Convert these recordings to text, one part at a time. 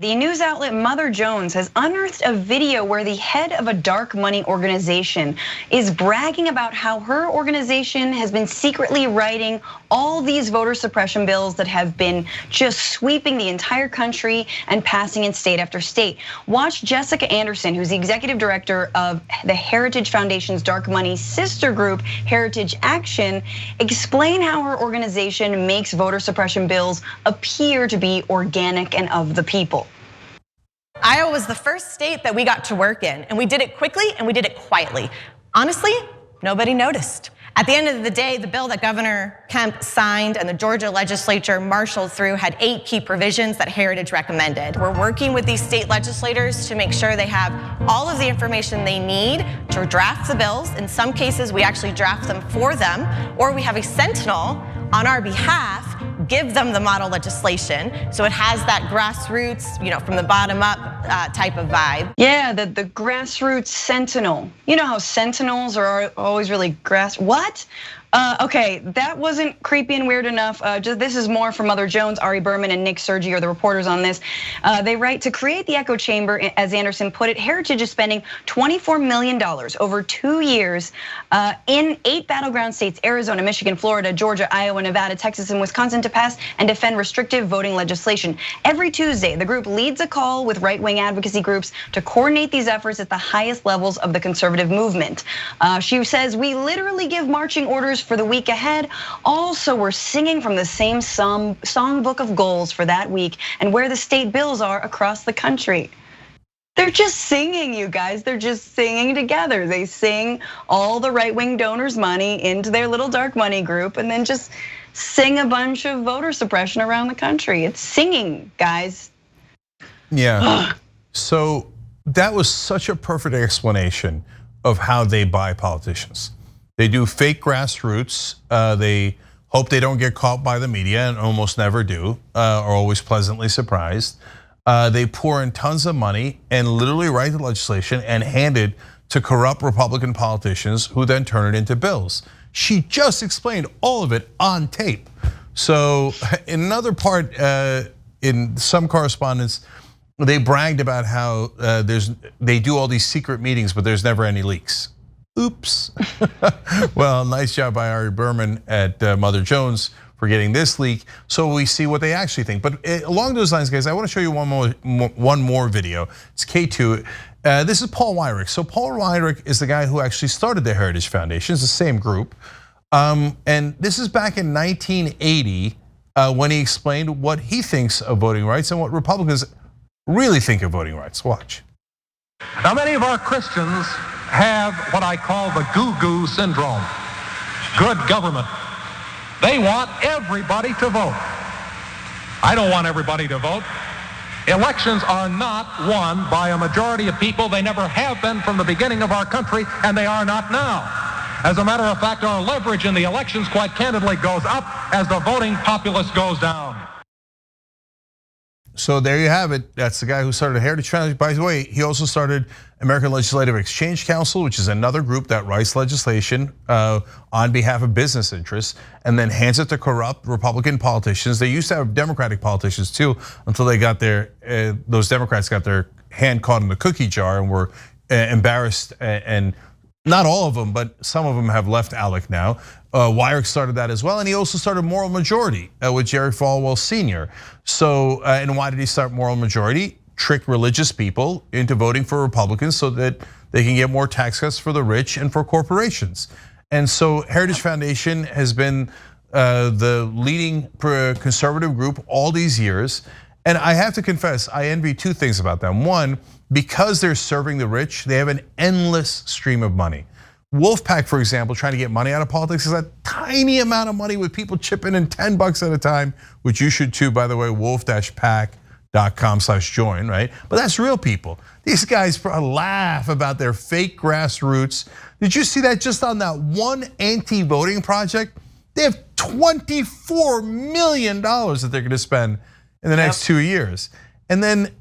The news outlet Mother Jones has unearthed a video where the head of a dark money organization is bragging about how her organization has been secretly writing all these voter suppression bills that have been just sweeping the entire country and passing in state after state. Watch Jessica Anderson, who's the executive director of the Heritage Foundation's dark money sister group, Heritage Action, explain how her organization makes voter suppression bills appear to be organic and of the people. Iowa was the first state that we got to work in, and we did it quickly and we did it quietly. Honestly, nobody noticed. At the end of the day, the bill that Governor Kemp signed and the Georgia legislature marshaled through had 8 key provisions that Heritage recommended. We're working with these state legislators to make sure they have all of the information they need to draft the bills. In some cases, we actually draft them for them, or we have a sentinel on our behalf give them the model legislation, so it has that grassroots, from the bottom up type of vibe. Yeah, the grassroots sentinel. You know how sentinels are always really what? Okay, that wasn't creepy and weird enough. This is more from Mother Jones, Ari Berman, and Nick Sergi are the reporters on this. They write, to create the echo chamber, as Anderson put it, Heritage is spending $24 million over 2 years in 8 battleground states, Arizona, Michigan, Florida, Georgia, Iowa, Nevada, Texas, and Wisconsin, to pass and defend restrictive voting legislation. Every Tuesday, the group leads a call with right-wing advocacy groups to coordinate these efforts at the highest levels of the conservative movement. She says, we literally give marching orders for the week ahead. Also, we're singing from the same songbook of goals for that week and where the state bills are across the country. They're just singing, you guys. They're just singing together. They sing all the right-wing donors' money into their little dark money group and then just sing a bunch of voter suppression around the country. It's singing, guys. Yeah, so that was such a perfect explanation of how they buy politicians. They do fake grassroots. They hope they don't get caught by the media and almost never do, are always pleasantly surprised. They pour in tons of money and literally write the legislation and hand it to corrupt Republican politicians who then turn it into bills. She just explained all of it on tape. So in another part, in some correspondence, they bragged about how they do all these secret meetings, but there's never any leaks. Oops. Well, nice job by Ari Berman at Mother Jones for getting this leak, so we see what they actually think. But along those lines, guys, I want to show you one more video. It's K2. This is Paul Weyrich. So Paul Weyrich is the guy who actually started the Heritage Foundation. It's the same group. And this is back in 1980 when he explained what he thinks of voting rights and what Republicans really think of voting rights. Watch. Now, many of our Christians have what I call the goo-goo syndrome. Good government. They want everybody to vote. I don't want everybody to vote. Elections are not won by a majority of people. They never have been from the beginning of our country, and they are not now. As a matter of fact, our leverage in the elections, quite candidly, goes up as the voting populace goes down. So there you have it. That's the guy who started Heritage Foundation. By the way, he also started American Legislative Exchange Council, which is another group that writes legislation on behalf of business interests and then hands it to corrupt Republican politicians. They used to have Democratic politicians too, until they got those Democrats got their hand caught in the cookie jar and were embarrassed. And not all of them, but some of them have left ALEC now. Weyrich started that as well, and he also started Moral Majority with Jerry Falwell Sr. So, and why did he start Moral Majority? Trick religious people into voting for Republicans so that they can get more tax cuts for the rich and for corporations. And so Heritage Foundation has been the leading conservative group all these years. And I have to confess, I envy 2 things about them. One, because they're serving the rich, they have an endless stream of money. Wolfpack, for example, trying to get money out of politics is a tiny amount of money with people chipping in $10 at a time, which you should too, by the way, wolf-pack.com/join, right? But that's real people. These guys laugh about their fake grassroots. Did you see that just on that one anti-voting project? They have $24 million that they're gonna spend in the next 2 years. And then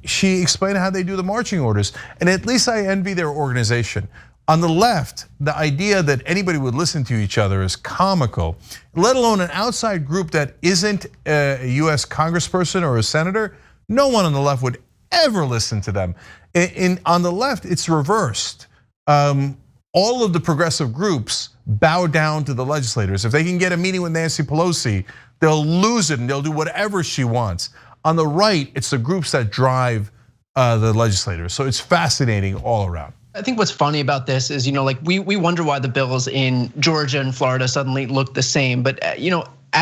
she explained how they do the marching orders. And at least I envy their organization. On the left, the idea that anybody would listen to each other is comical, let alone an outside group that isn't a US congressperson or a senator. No one on the left would ever listen to them. On the left, it's reversed. All of the progressive groups bow down to the legislators. If they can get a meeting with Nancy Pelosi, they'll lose it and they'll do whatever she wants. On the right, it's the groups that drive the legislators. So it's fascinating all around. I think what's funny about this is, like we wonder why the bills in Georgia and Florida suddenly look the same. But at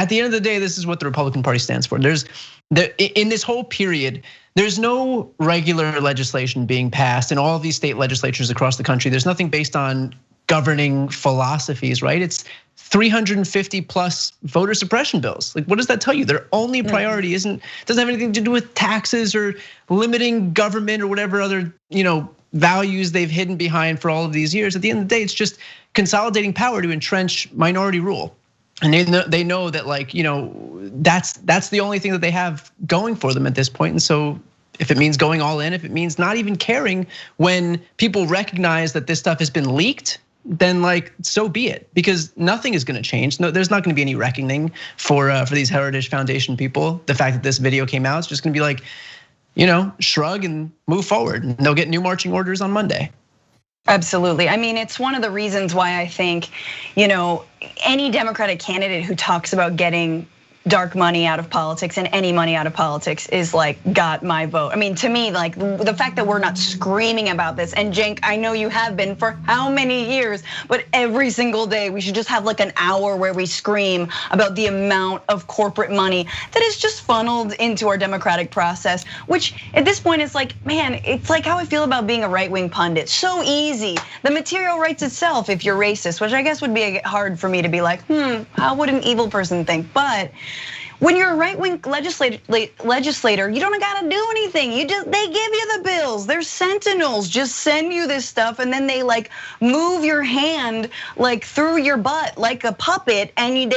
the end of the day, this is what the Republican Party stands for. In this whole period, there's no regular legislation being passed in all of these state legislatures across the country. There's nothing based on governing philosophies, right? It's 350 plus voter suppression bills. Like, what does that tell you? Their only priority doesn't have anything to do with taxes or limiting government or whatever other, values they've hidden behind for all of these years. At the end of the day, it's just consolidating power to entrench minority rule. And they know that that's the only thing that they have going for them at this point. And so if it means going all in, if it means not even caring when people recognize that this stuff has been leaked, then so be it, because nothing is gonna change. No, there's not gonna be any reckoning for these Heritage Foundation people. The fact that this video came out, it's just gonna be shrug and move forward, and they'll get new marching orders on Monday. Absolutely. I mean, it's one of the reasons why I think, any Democratic candidate who talks about getting dark money out of politics and any money out of politics is got my vote. I mean, to me, the fact that we're not screaming about this, and Cenk, I know you have been for how many years, but every single day we should just have an hour where we scream about the amount of corporate money that is just funneled into our democratic process, which at this point is man, it's how I feel about being a right-wing pundit. So easy. The material writes itself if you're racist, which I guess would be hard for me to be how would an evil person think? But when you're a right-wing legislator, you don't gotta do anything. They give you the bills. They're sentinels, just send you this stuff, and then they move your hand through your butt like a puppet, and you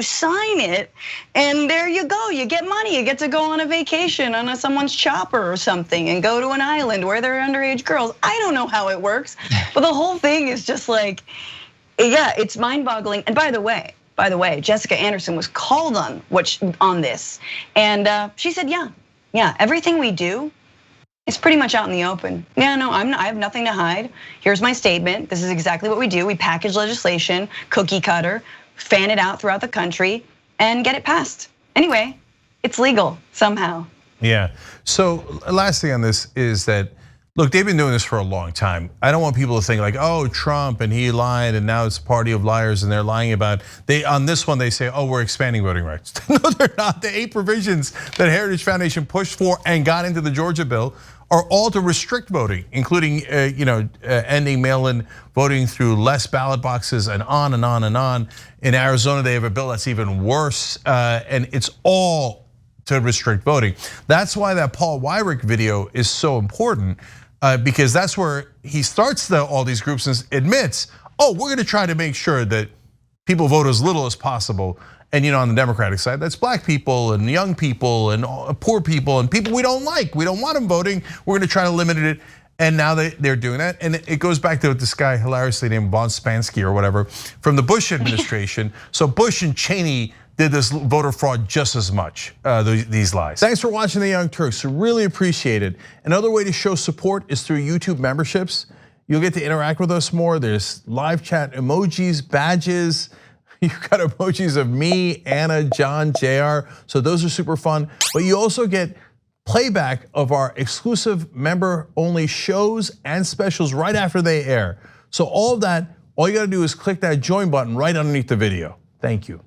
sign it, and there you go. You get money. You get to go on a vacation on someone's chopper or something, and go to an island where there are underage girls. I don't know how it works, but the whole thing is just yeah, it's mind-boggling. And by the way, Jessica Anderson was called on this, and she said, yeah, everything we do is pretty much out in the open. Yeah, no, I have nothing to hide. Here's my statement. This is exactly what we do. We package legislation, cookie cutter, fan it out throughout the country, and get it passed. Anyway, it's legal somehow. Yeah. So last thing on this is that, look, they've been doing this for a long time. I don't want people to think oh, Trump and he lied and now it's a party of liars and they're lying about. On this one, they say, oh, we're expanding voting rights. No, they're not. The 8 provisions that Heritage Foundation pushed for and got into the Georgia bill are all to restrict voting, including ending mail-in voting through less ballot boxes and on and on and on. In Arizona, they have a bill that's even worse, and it's all to restrict voting. That's why that Paul Weyrich video is so important. Because that's where he starts all these groups and admits, oh, we're gonna try to make sure that people vote as little as possible. And on the Democratic side, that's black people and young people and poor people and people we don't like. We don't want them voting. We're gonna try to limit it. And now they're doing that. And it goes back to this guy hilariously named Von Spansky or whatever from the Bush administration. So Bush and Cheney did this voter fraud just as much, these lies. Thanks for watching The Young Turks, really appreciate it. Another way to show support is through YouTube memberships. You'll get to interact with us more. There's live chat emojis, badges. You've got emojis of me, Anna, John, JR, so those are super fun. But you also get playback of our exclusive member-only shows and specials right after they air. So all of that, all you gotta do is click that join button right underneath the video. Thank you.